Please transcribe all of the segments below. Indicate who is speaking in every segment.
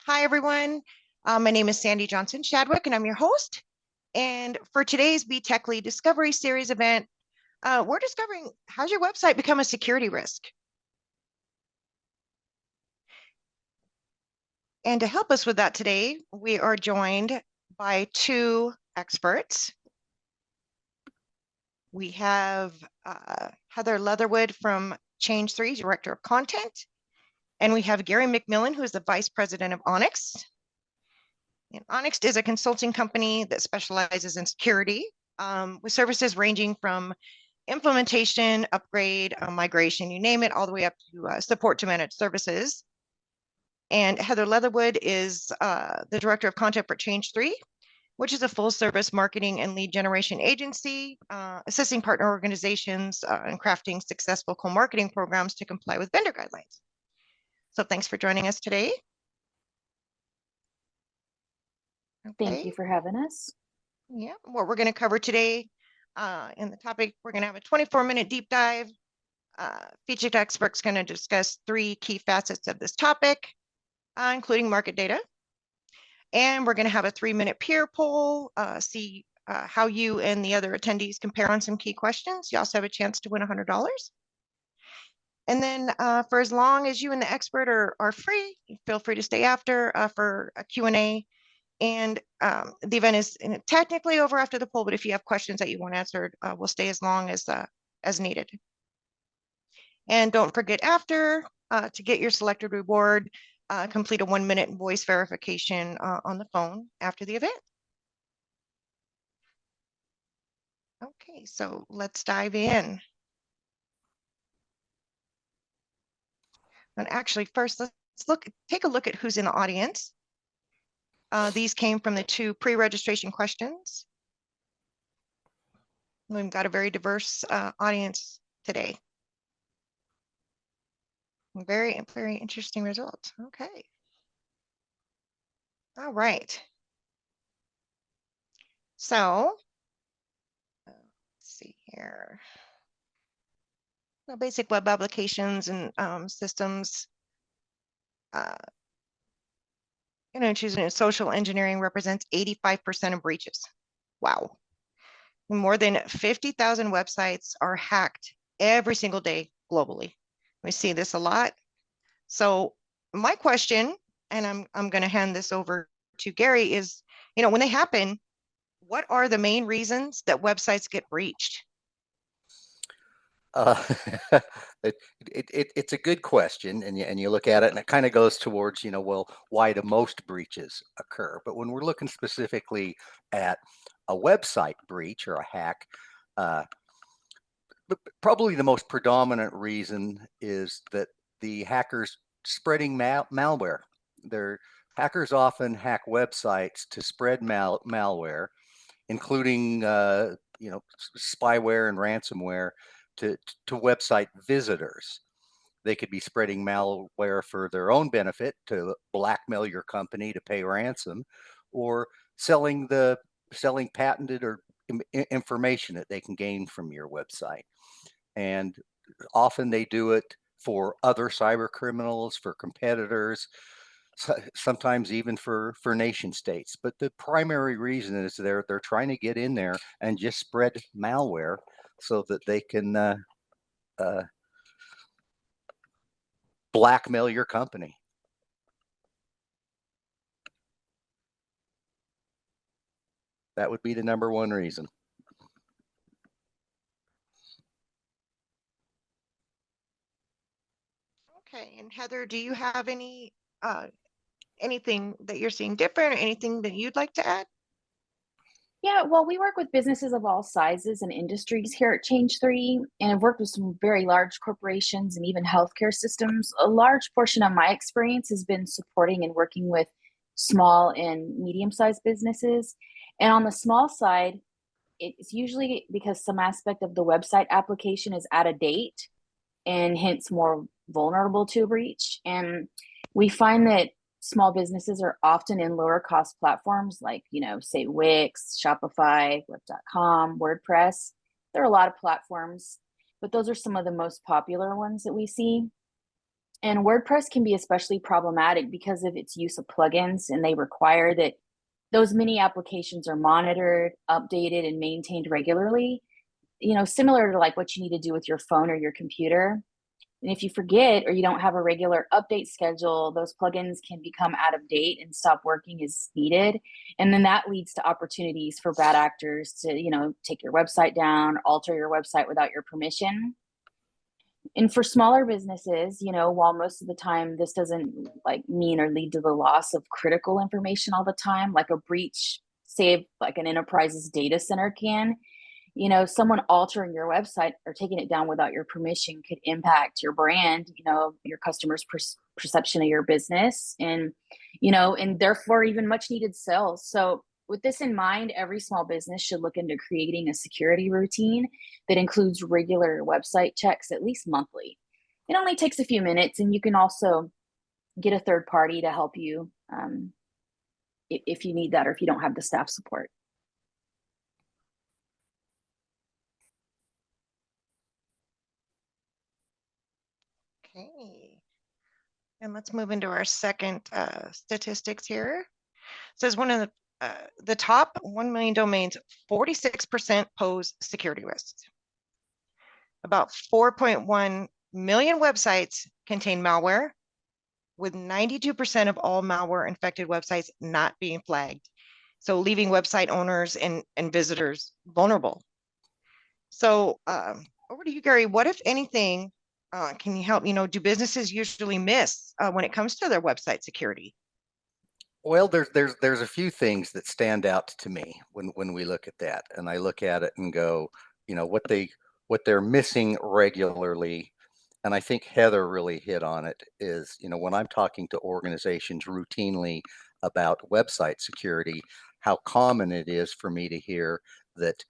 Speaker 1: Hi, everyone. My name is Sandy Johnson Shadwick, and I'm your host. And for today's BeTechly Discovery Series event, we're discovering how's your website become a security risk? And to help us with that today, we are joined by two experts. We have Heather Leatherwood from Change3, Director of Content, and we have Gary McMillan, who is the Vice President of Onyx. And Onyx is a consulting company that specializes in security with services ranging from implementation, upgrade, migration, you name it, all the way up to support to managed services. And Heather Leatherwood is the Director of Content for Change3, which is a full service marketing and lead generation agency, assisting partner organizations in crafting successful co-marketing programs to comply with vendor guidelines. So thanks for joining us today.
Speaker 2: Thank you for having us.
Speaker 1: Yeah, what we're going to cover today in the topic, we're going to have a 24-minute deep dive. Featured expert's going to discuss three key facets of this topic, including market data. And we're going to have a 3-minute peer poll, see how you and the other attendees compare on some key questions. You also have a chance to win $100. And then for as long as you and the expert are free, feel free to stay after for a Q&A. And the event is technically over after the poll, but if you have questions that you want answered, we'll stay as long as needed. And don't forget after to get your selected reward, complete a 1-minute voice verification on the phone after the event. Okay, so let's dive in. And actually, first, let's take a look at who's in the audience. These came from the 2 pre-registration questions. We've got a very diverse audience today. Very, very interesting results. Okay. All right. So, let's see here. Basic web applications and systems. Choosing social engineering represents 85% of breaches. Wow. More than 50,000 websites are hacked every single day globally. We see this a lot. So my question, and I'm going to hand this over to Gary, is, when they happen, what are the main reasons that websites get breached?
Speaker 3: It's a good question, and you look at it, and it kind of goes towards, well, why do most breaches occur? But when we're looking specifically at a website breach or a hack, probably the most predominant reason is that the hackers spreading malware. Hackers often hack websites to spread malware, including spyware and ransomware to website visitors. They could be spreading malware for their own benefit to blackmail your company to pay ransom, or selling patented or information that they can gain from your website. And often they do it for other cyber criminals, for competitors, sometimes even for nation states. But the primary reason is they're trying to get in there and just spread malware so that they can blackmail your company. That would be the number one reason.
Speaker 1: Okay, and Heather, do you have anything that you're seeing different, or anything that you'd like to add?
Speaker 2: Yeah, well, we work with businesses of all sizes and industries here at Change3, and I've worked with some very large corporations and even healthcare systems. A large portion of my experience has been supporting and working with small and medium-sized businesses. And on the small side, it's usually because some aspect of the website application is out of date and hence more vulnerable to a breach. And we find that small businesses are often in lower cost platforms like, say Wix, Shopify, Web.com, WordPress. There are a lot of platforms, but those are some of the most popular ones that we see. And WordPress can be especially problematic because of its use of plugins, and they require that those mini applications are monitored, updated, and maintained regularly, similar to like what you need to do with your phone or your computer. And if you forget or you don't have a regular update schedule, those plugins can become out of date and stop working as needed. And then that leads to opportunities for bad actors to, take your website down, alter your website without your permission. And for smaller businesses, while most of the time this doesn't like mean or lead to the loss of critical information all the time, like a breach, say like an enterprise's data center can, someone altering your website or taking it down without your permission could impact your brand, your customers' perception of your business, and therefore even much needed sales. So with this in mind, every small business should look into creating a security routine that includes regular website checks at least monthly. It only takes a few minutes, and you can also get a third party to help you if you need that or if you don't have the staff support.
Speaker 1: Okay. And let's move into our second statistics here. It says one of the top 1 million domains, 46% pose security risks. About 4.1 million websites contain malware, with 92% of all malware infected websites not being flagged. So leaving website owners and visitors vulnerable. So over to you, Gary. What, if anything, can you help? Do businesses usually miss when it comes to their website security?
Speaker 3: Well, there's a few things that stand out to me when we look at that, and I look at it and go, what they're missing regularly, and I think Heather really hit on it, is, when I'm talking to organizations routinely about website security, how common it is for me to hear that,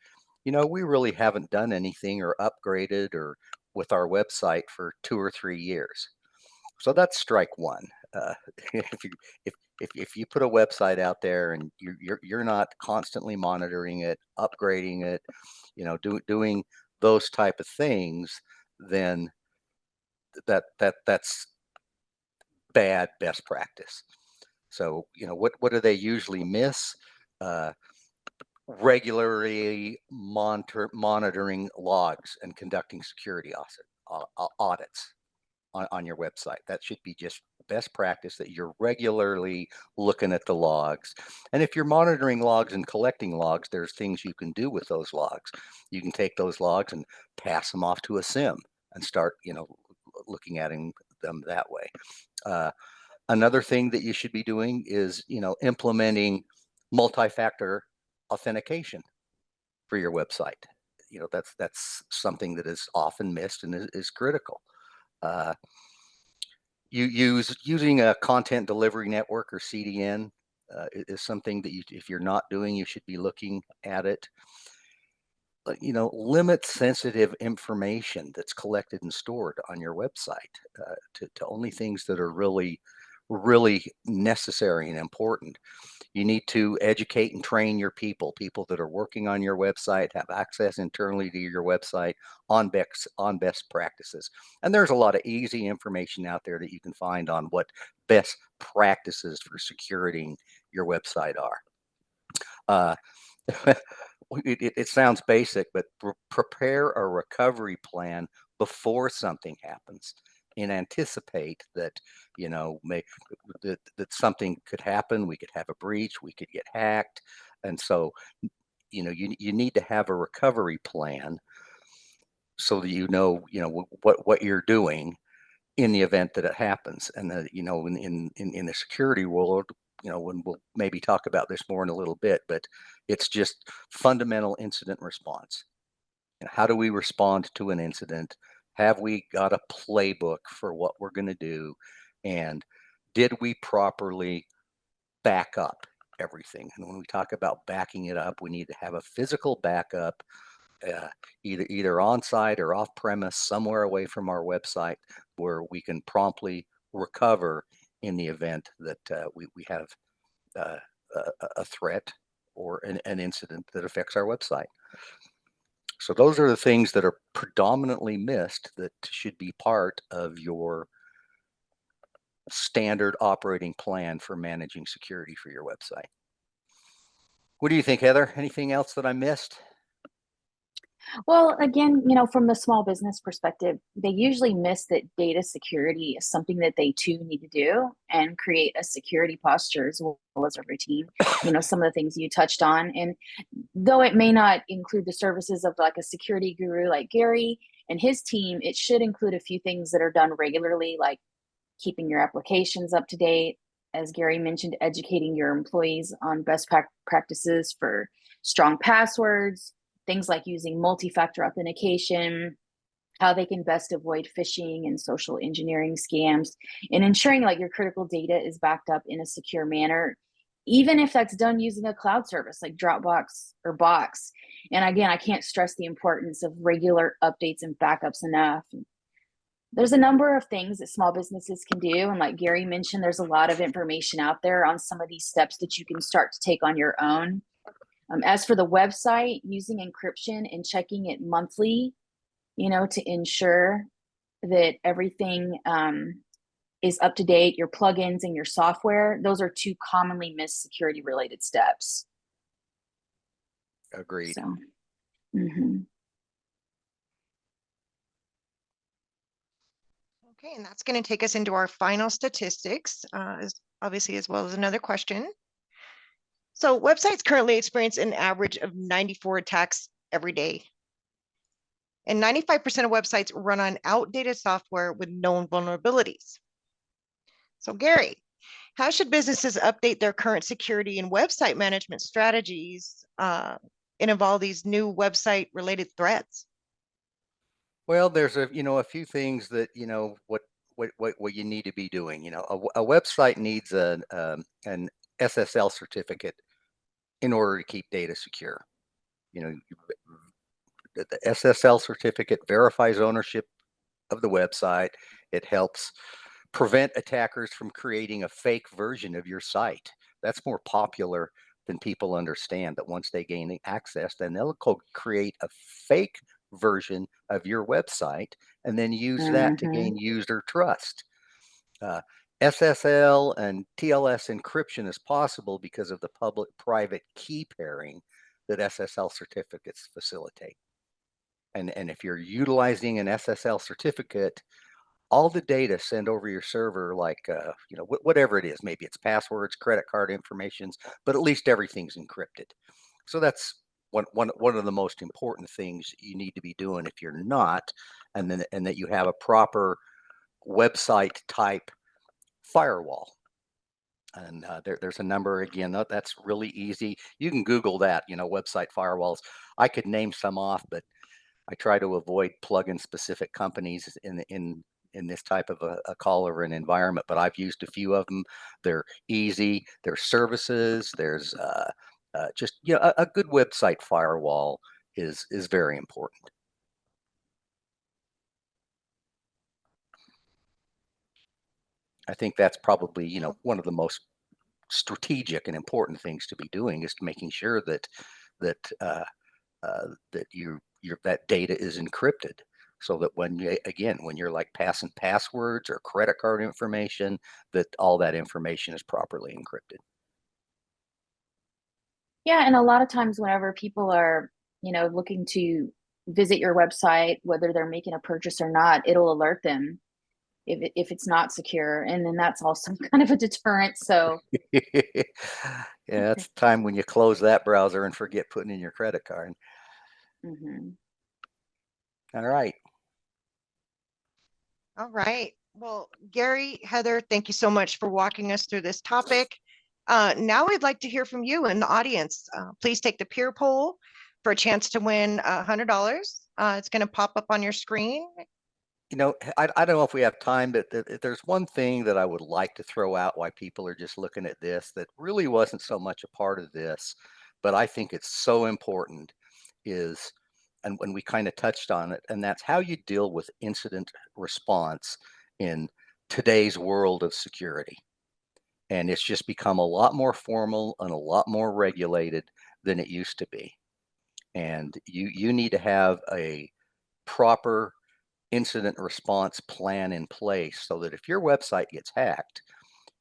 Speaker 3: we really haven't done anything or upgraded or with our website for 2 or 3 years. So that's strike one. If you if you put a website out there and you're not constantly monitoring it, upgrading it, doing those type of things, then that's bad best practice. So what do they usually miss? Regularly monitoring logs and conducting security audits on your website. That should be just best practice, that you're regularly looking at the logs. And if you're monitoring logs and collecting logs, there's things you can do with those logs. You can take those logs and pass them off to a SIM and start, looking at them that way. Another thing that you should be doing is, implementing multi-factor authentication for your website. That's something that is often missed and is critical. Using a content delivery network or CDN is something that if you're not doing, you should be looking at it. But, limit sensitive information that's collected and stored on your website to only things that are really, really necessary and important. You need to educate and train your people that are working on your website, have access internally to your website on best practices. And there's a lot of easy information out there that you can find on what best practices for securing your website are. It sounds basic, but prepare a recovery plan before something happens, and anticipate that, that something could happen. We could have a breach, we could get hacked. And so, you need to have a recovery plan so that what you're doing in the event that it happens. And in the security world, when we'll maybe talk about this more in a little bit, but it's just fundamental incident response. How do we respond to an incident? Have we got a playbook for what we're going to do? And did we properly back up everything? And when we talk about backing it up, we need to have a physical backup, either on site or off premise, somewhere away from our website, where we can promptly recover in the event that we have a threat or an incident that affects our website. So those are the things that are predominantly missed that should be part of your standard operating plan for managing security for your website. What do you think, Heather? Anything else that I missed?
Speaker 2: Well, again, from the small business perspective, they usually miss that data security is something that they too need to do and create a security posture as well as a routine. Some of the things you touched on. And though it may not include the services of like a security guru like Gary and his team, it should include a few things that are done regularly, like keeping your applications up to date. As Gary mentioned, educating your employees on best practices for strong passwords, things like using multi-factor authentication, how they can best avoid phishing and social engineering scams, and ensuring like your critical data is backed up in a secure manner, even if that's done using a cloud service like Dropbox or Box. And again, I can't stress the importance of regular updates and backups enough. There's a number of things that small businesses can do. And like Gary mentioned, there's a lot of information out there on some of these steps that you can start to take on your own. As for the website, using encryption and checking it monthly, to ensure that everything is up to date, your plugins and your software, those are two commonly missed security related steps.
Speaker 3: Agreed.
Speaker 2: So, mm-hmm.
Speaker 1: Okay, and that's going to take us into our final statistics, obviously, as well as another question. So websites currently experience an average of 94 attacks every day. And 95% of websites run on outdated software with known vulnerabilities. So Gary, how should businesses update their current security and website management strategies and involve these new website related threats?
Speaker 3: Well, there's a few things that what you need to be doing. A website needs an SSL certificate in order to keep data secure. The SSL certificate verifies ownership of the website. It helps prevent attackers from creating a fake version of your site. That's more popular than people understand, that once they gain access, then they'll create a fake version of your website and then use that to gain user trust. SSL and TLS encryption is possible because of the public-private key pairing that SSL certificates facilitate. And if you're utilizing an SSL certificate, all the data sent over your server, like whatever it is, maybe it's passwords, credit card informations, but at least everything's encrypted. So that's one of the most important things you need to be doing if you're not, and that you have a proper website type firewall. And there's a number, again, that's really easy. You can Google that, website firewalls. I could name some off, but I try to avoid plug-in specific companies in this type of a call or an environment, but I've used a few of them. They're easy. There's services. There's just a good website firewall is very important. I think that's probably one of the most strategic and important things to be doing, is making sure that that that data is encrypted, so that when you're like passing passwords or credit card information, that all that information is properly encrypted.
Speaker 2: Yeah, and a lot of times whenever people are, looking to visit your website, whether they're making a purchase or not, it'll alert them if it's not secure, and then that's also kind of a deterrent. So
Speaker 3: Yeah, it's time when you close that browser and forget putting in your credit card. All right.
Speaker 1: All right. Well, Gary, Heather, thank you so much for walking us through this topic. Now we'd like to hear from you in the audience. Please take the peer poll for a chance to win $100. It's going to pop up on your screen.
Speaker 3: I don't know if we have time, but there's one thing that I would like to throw out why people are just looking at this that really wasn't so much a part of this, but I think it's so important, is, and when we kind of touched on it, and that's how you deal with incident response in today's world of security. And it's just become a lot more formal and a lot more regulated than it used to be. And you need to have a proper incident response plan in place so that if your website gets hacked,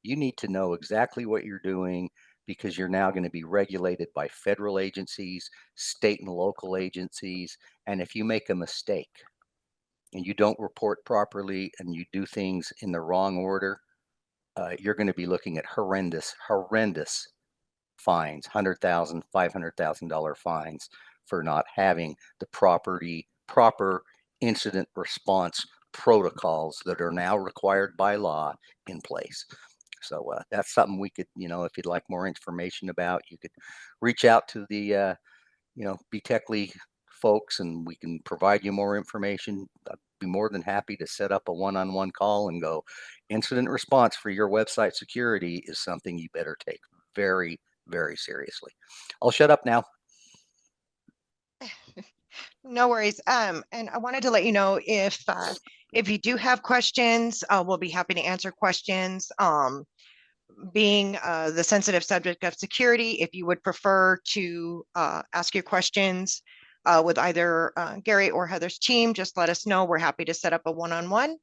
Speaker 3: you need to know exactly what you're doing, because you're now going to be regulated by federal agencies, state and local agencies. And if you make a mistake and you don't report properly and you do things in the wrong order, you're going to be looking at horrendous fines, $100,000, $500,000 fines for not having the proper incident response protocols that are now required by law in place. So that's something we could, if you'd like more information about, you could reach out to the, BeTechly folks, and we can provide you more information. I'd be more than happy to set up a one-on-one call and go, incident response for your website security is something you better take very, very seriously. I'll shut up now.
Speaker 1: No worries. And I wanted to let you know if you do have questions, we'll be happy to answer questions. Being the sensitive subject of security, if you would prefer to ask your questions with either Gary or Heather's team, just let us know. We're happy to set up a one-on-one.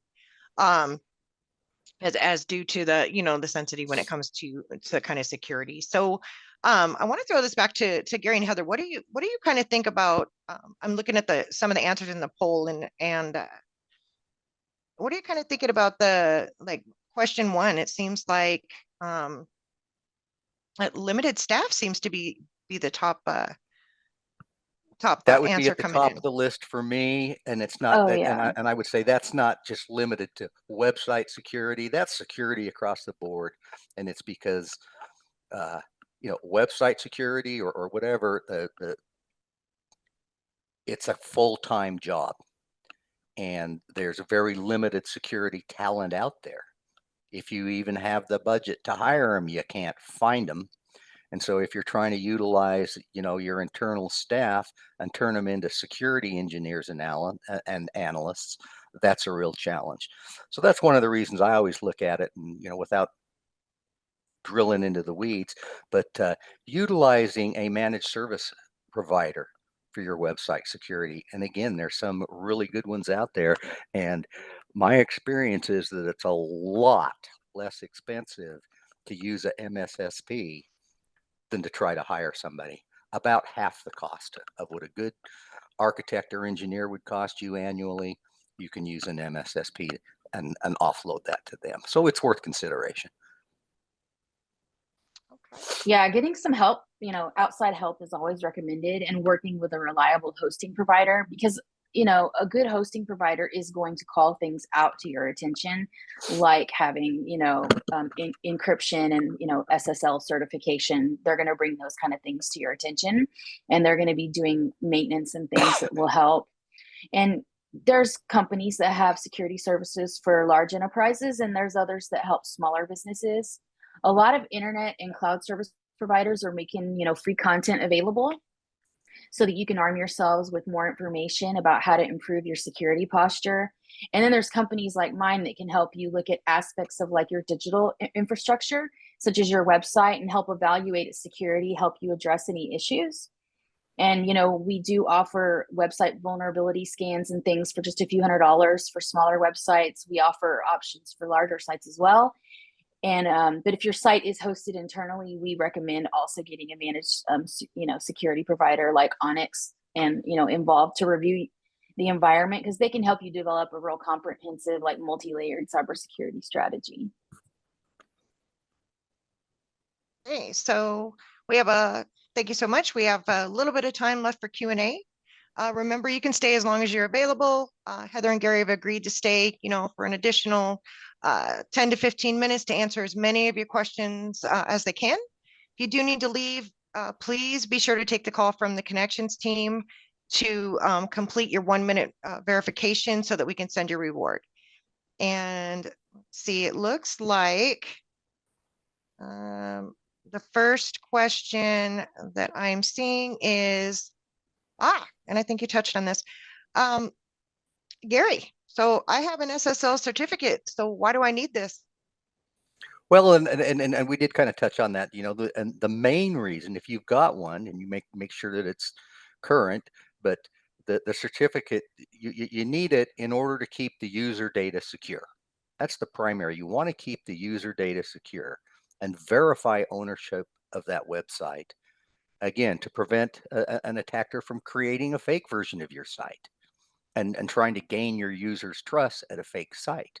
Speaker 1: As due to the the sensitivity when it comes to kind of security. So I want to throw this back to Gary and Heather. What do you kind of think about? I'm looking at some of the answers in the poll, and what are you kind of thinking about the question one? It seems like limited staff seems to be the top
Speaker 3: That would be
Speaker 1: answer
Speaker 3: at the
Speaker 1: coming
Speaker 3: top
Speaker 1: in.
Speaker 3: of the list for me, and it's not
Speaker 2: Oh
Speaker 3: that,
Speaker 2: yeah.
Speaker 3: and I would say that's not just limited to website security. That's security across the board, and it's because website security or whatever, it's a full-time job, and there's a very limited security talent out there. If you even have the budget to hire them, you can't find them. And so if you're trying to utilize, your internal staff and turn them into security engineers and analysts, that's a real challenge. So that's one of the reasons I always look at it, and, without drilling into the weeds, but utilizing a managed service provider for your website security. And again, there's some really good ones out there. And my experience is that it's a lot less expensive to use a MSSP than to try to hire somebody. About half the cost of what a good architect or engineer would cost you annually, you can use an MSSP and offload that to them. So it's worth consideration.
Speaker 1: Okay.
Speaker 2: Yeah, getting some help, outside help is always recommended, and working with a reliable hosting provider, because a good hosting provider is going to call things out to your attention, like having encryption and SSL certification. They're going to bring those kind of things to your attention, and they're going to be doing maintenance and things that will help. And there's companies that have security services for large enterprises, and there's others that help smaller businesses. A lot of internet and cloud service providers are making free content available so that you can arm yourselves with more information about how to improve your security posture. And then there's companies like mine that can help you look at aspects of like your digital infrastructure, such as your website, and help evaluate its security, help you address any issues. And we do offer website vulnerability scans and things for just a few $100s for smaller websites. We offer options for larger sites as well. And but if your site is hosted internally, we recommend also getting a managed security provider like Onyx and involved to review the environment, because they can help you develop a real comprehensive, like, multi-layered cybersecurity strategy.
Speaker 1: Okay, so thank you so much. We have a little bit of time left for Q&A. Remember, you can stay as long as you're available. Heather and Gary have agreed to stay, for an additional 10 to 15 minutes to answer as many of your questions as they can. If you do need to leave, please be sure to take the call from the connections team to complete your 1-minute verification so that we can send your reward. And see, it looks like the first question that I'm seeing is, and I think you touched on this. Gary, so I have an SSL certificate, so why do I need this?
Speaker 3: Well, and we did kind of touch on that, and the main reason, if you've got one, and you make sure that it's current, but the certificate, you need it in order to keep the user data secure. That's the primary. You want to keep the user data secure and verify ownership of that website. Again, to prevent an attacker from creating a fake version of your site and trying to gain your users' trust at a fake site.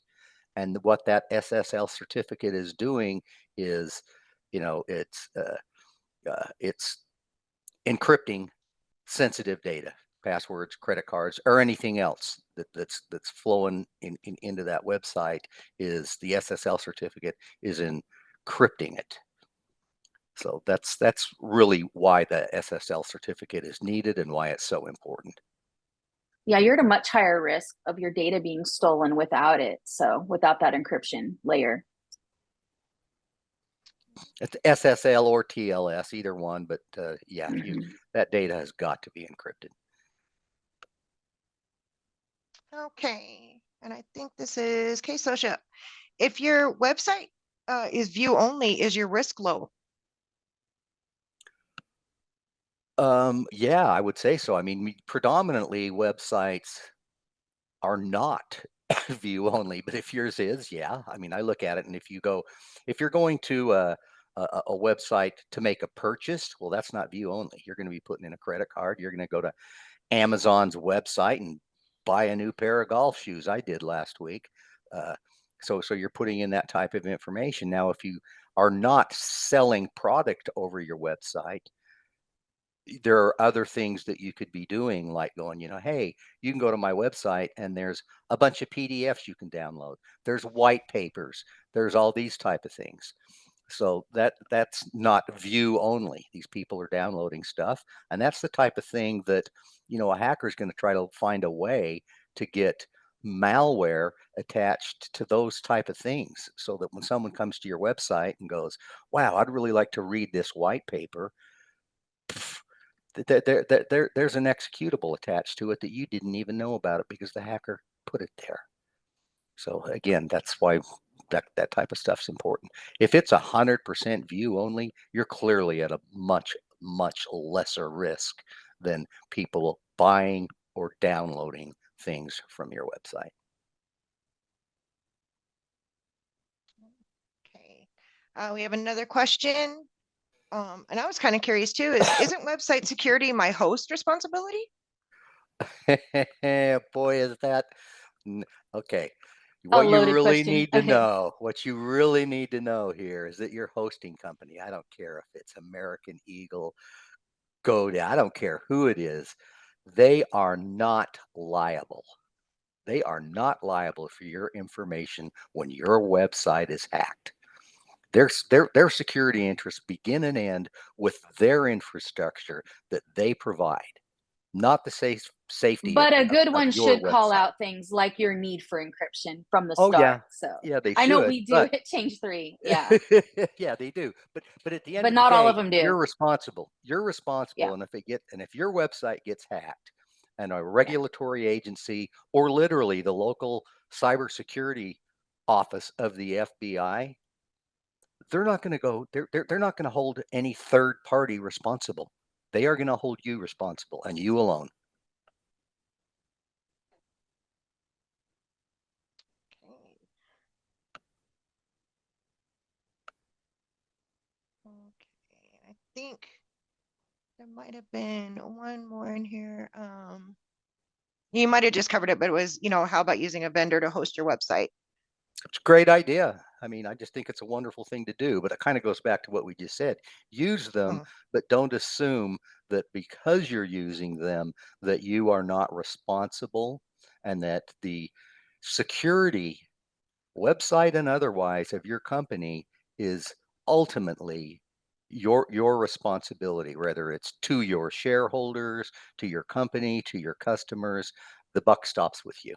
Speaker 3: And what that SSL certificate is doing is, it's encrypting sensitive data, passwords, credit cards, or anything else that's flowing into that website. Is the SSL certificate is encrypting it. So that's really why the SSL certificate is needed and why it's so important.
Speaker 2: Yeah, you're at a much higher risk of your data being stolen without it. So without that encryption layer.
Speaker 3: It's SSL or TLS, either one, but yeah,
Speaker 2: Mhm.
Speaker 3: that data has got to be encrypted.
Speaker 1: Okay, and I think this is case social. If your website is view only, is your risk low?
Speaker 3: Yeah, I would say so. I mean, predominantly websites are not view only, but if yours is, yeah. I mean, I look at it, and if you're going to a website to make a purchase, well, that's not view only. You're going to be putting in a credit card. You're going to go to Amazon's website and buy a new pair of golf shoes. I did last week. Uh, so you're putting in that type of information. Now, if you are not selling product over your website, there are other things that you could be doing, like going, hey, you can go to my website and there's a bunch of PDFs you can download. There's white papers. There's all these type of things. So that's not view only. These people are downloading stuff, and that's the type of thing that a hacker is going to try to find a way to get malware attached to those type of things, so that when someone comes to your website and goes, wow, I'd really like to read this white paper, there's an executable attached to it that you didn't even know about it because the hacker put it there. So again, that's why that type of stuff's important. If it's 100% view only, you're clearly at a much, much lesser risk than people buying or downloading things from your website.
Speaker 1: Okay, we have another question. And I was kind of curious too, isn't website security my host responsibility?
Speaker 3: Boy, is that okay.
Speaker 2: A
Speaker 3: What you
Speaker 2: loaded
Speaker 3: really
Speaker 2: question.
Speaker 3: need to know, what you really need to know here is that your hosting company, I don't care if it's American Eagle, GoDaddy, I don't care who it is, they are not liable. They are not liable for your information when your website is hacked. Their security interests begin and end with their infrastructure that they provide, not the safety
Speaker 2: But a good
Speaker 3: of
Speaker 2: one
Speaker 3: your
Speaker 2: should call
Speaker 3: website.
Speaker 2: out things like your need for encryption from the
Speaker 3: Oh
Speaker 2: start.
Speaker 3: yeah,
Speaker 2: So
Speaker 3: yeah, they
Speaker 2: I know
Speaker 3: should,
Speaker 2: we do
Speaker 3: but
Speaker 2: at Change 3. Yeah.
Speaker 3: yeah, they do. But at the end
Speaker 2: But
Speaker 3: of the
Speaker 2: not all of
Speaker 3: day,
Speaker 2: them
Speaker 3: you're
Speaker 2: do.
Speaker 3: responsible. You're
Speaker 2: Yeah.
Speaker 3: responsible, and if your website gets hacked, and a
Speaker 2: Yeah.
Speaker 3: regulatory agency or literally the local cybersecurity office of the FBI, they're not going to go. They're not going to hold any third party responsible. They are going to hold you responsible, and you alone.
Speaker 1: Okay. Okay, I think there might have been one more in here. You might have just covered it, but it was, how about using a vendor to host your website?
Speaker 3: It's a great idea. I mean, I just think it's a wonderful thing to do, but it kind of goes back to what we just said. Use them,
Speaker 1: Mm,
Speaker 3: but don't assume that because you're using them that you are not responsible, and that the security, website and otherwise, of your company is ultimately your responsibility, whether it's to your shareholders, to your company, to your customers. The buck stops with you.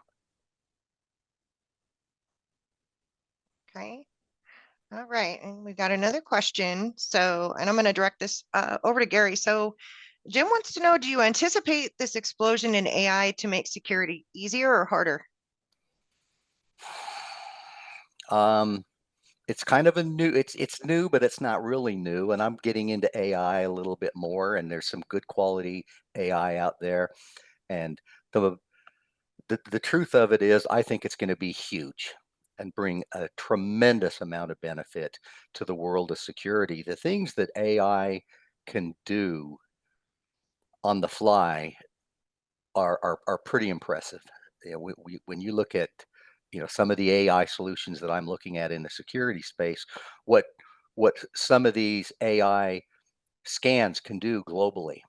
Speaker 1: okay. All right. And we got another question. So, and I'm going to direct this over to Gary. So, Jim wants to know, do you anticipate this explosion in AI to make security easier or harder?
Speaker 3: Um, it's kind of a new, it's new, but it's not really new. And I'm getting into AI a little bit more, and there's some good quality AI out there. And the truth of it is, I think it's going to be huge and bring a tremendous amount of benefit to the world of security. The things that AI can do on the fly are pretty impressive. You know, when you look at, you know, some of the AI solutions that I'm looking at in the security space, what some of these AI scans can do globally,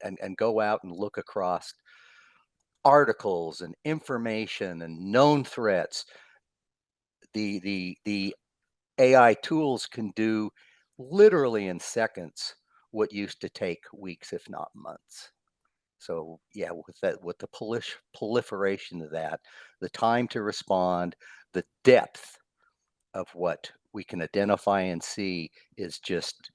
Speaker 3: and go out and look across articles and information and known threats. The AI tools can do literally in seconds what used to take weeks, if not months. So yeah, with the proliferation of that, the time to respond, the depth of what we can identify and see is just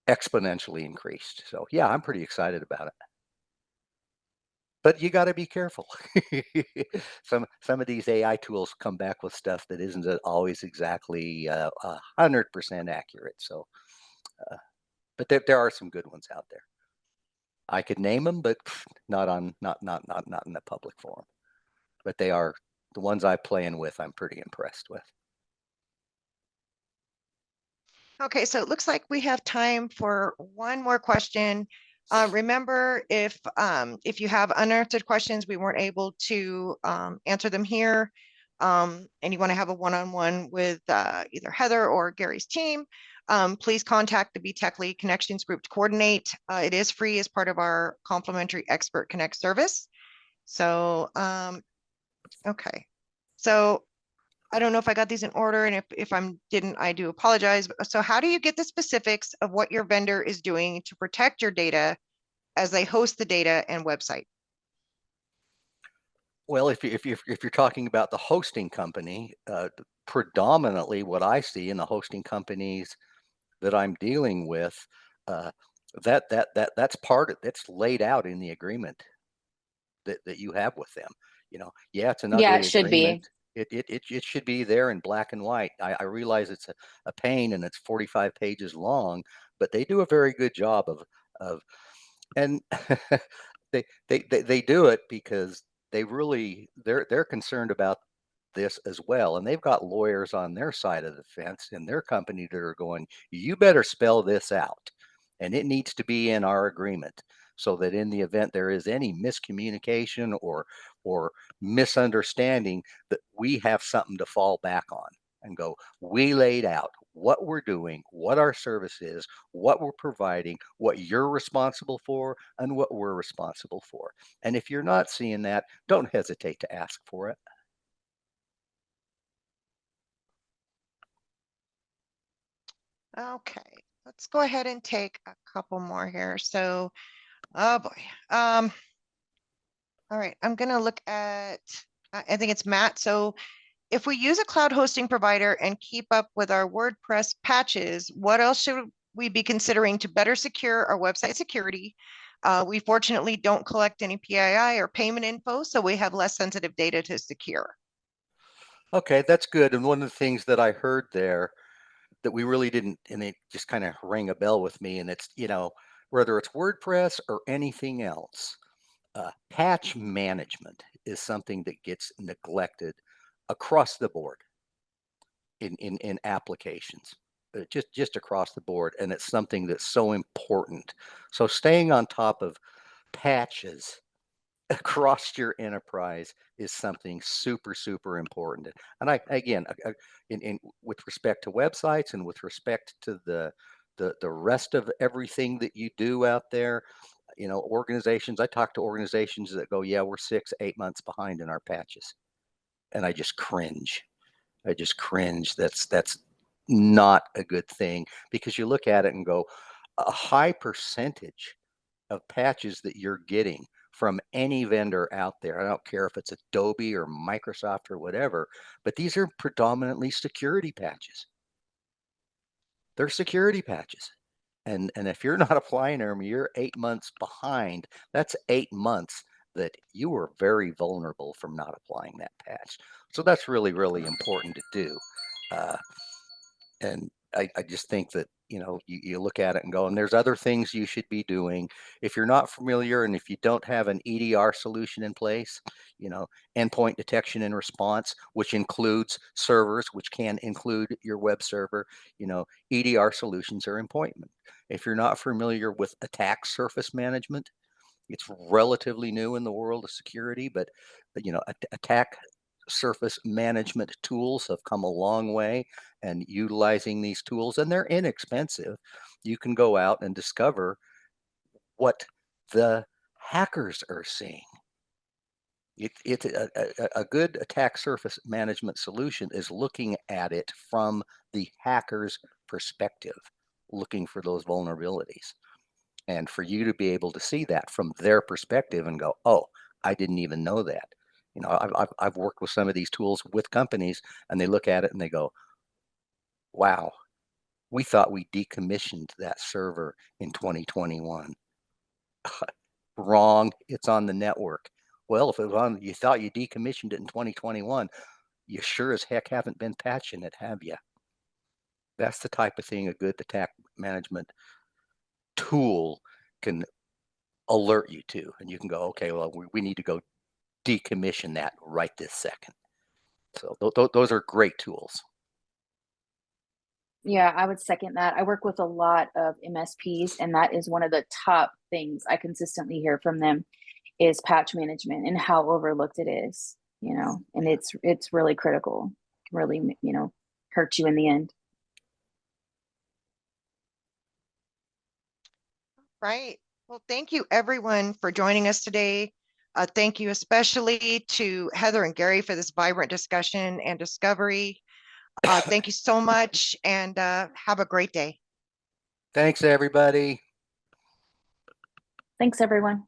Speaker 3: exponentially increased. So yeah, I'm pretty excited about it. But you got to be careful. Some of these AI tools come back with stuff that isn't always exactly 100% accurate. So, but there are some good ones out there. I could name them, but not in the public forum. But they are the ones I'm playing with. I'm pretty impressed with.
Speaker 1: Okay, so it looks like we have time for one more question. Remember, if you have unanswered questions, we weren't able to answer them here, and you want to have a one-on-one with either Heather or Gary's team, please contact the BeTechly Connections Group to coordinate. It is free as part of our complimentary Expert Connect service. So, okay. So I don't know if I got these in order, and if I didn't, I do apologize. So how do you get the specifics of what your vendor is doing to protect your data as they host the data and website?
Speaker 3: Well, if you're talking about the hosting company, predominantly what I see in the hosting companies that I'm dealing with, uh, that's that's laid out in the agreement that you have with them. You know, yeah, it's an
Speaker 2: Yeah, it
Speaker 3: ugly
Speaker 2: should
Speaker 3: agreement.
Speaker 2: be.
Speaker 3: It should be there in black and white. I realize it's a pain and it's 45 pages long, but they do a very good job of and they do it because they're concerned about this as well, and they've got lawyers on their side of the fence in their company that are going, you better spell this out, and it needs to be in our agreement, so that in the event there is any miscommunication or misunderstanding, that we have something to fall back on and go, we laid out what we're doing, what our service is, what we're providing, what you're responsible for, and what we're responsible for. And if you're not seeing that, don't hesitate to ask for it.
Speaker 1: Okay, let's go ahead and take a couple more here. So, oh boy. All right, I'm gonna look at, I think it's Matt. So if we use a cloud hosting provider and keep up with our WordPress patches, what else should we be considering to better secure our website security? We fortunately don't collect any PII or payment info, so we have less sensitive data to secure.
Speaker 3: Okay, that's good. And one of the things that I heard there that we really didn't, and it just kind of rang a bell with me, and it's, you know, whether it's WordPress or anything else, patch management is something that gets neglected across the board in applications, just across the board, and it's something that's so important. So staying on top of patches across your enterprise is something super important. And I again, in with respect to websites and with respect to the rest of everything that you do out there, you know, organizations, I talk to organizations that go, yeah, we're 6-8 months behind in our patches, and I just cringe. That's not a good thing, because you look at it and go, a high percentage of patches that you're getting from any vendor out there, I don't care if it's Adobe or Microsoft or whatever, but these are predominantly security patches. They're security patches. And if you're not applying them, you're 8 months behind. That's 8 months that you were very vulnerable from not applying that patch. So that's really important to do. Uh, and I just think that, you look at it and go, and there's other things you should be doing. If you're not familiar and if you don't have an EDR solution in place, endpoint detection and response, which includes servers, which can include your web server, EDR solutions are important. If you're not familiar with attack surface management, it's relatively new in the world of security, but attack surface management tools have come a long way, and utilizing these tools, and they're inexpensive, you can go out and discover what the hackers are seeing. It's a good attack surface management solution is looking at it from the hacker's perspective, looking for those vulnerabilities. And for you to be able to see that from their perspective and go, oh, I didn't even know that. I've worked with some of these tools with companies, and they look at it and they go, wow, we thought we decommissioned that server in 2021. Wrong, it's on the network. Well, if it was on, you thought you decommissioned it in 2021, you sure as heck haven't been patching it, have you? That's the type of thing a good attack management tool can alert you to, and you can go, okay, well, we need to go decommission that right this second. So those are great tools.
Speaker 2: Yeah, I would second that. I work with a lot of MSPs, and that is one of the top things I consistently hear from them is patch management and how overlooked it is, and it's really critical, really, hurt you in the end.
Speaker 1: Right. Well, thank you everyone for joining us today. Thank you especially to Heather and Gary for this vibrant discussion and discovery. Thank you so much, and have a great day.
Speaker 3: Thanks, everybody.
Speaker 2: Thanks, everyone.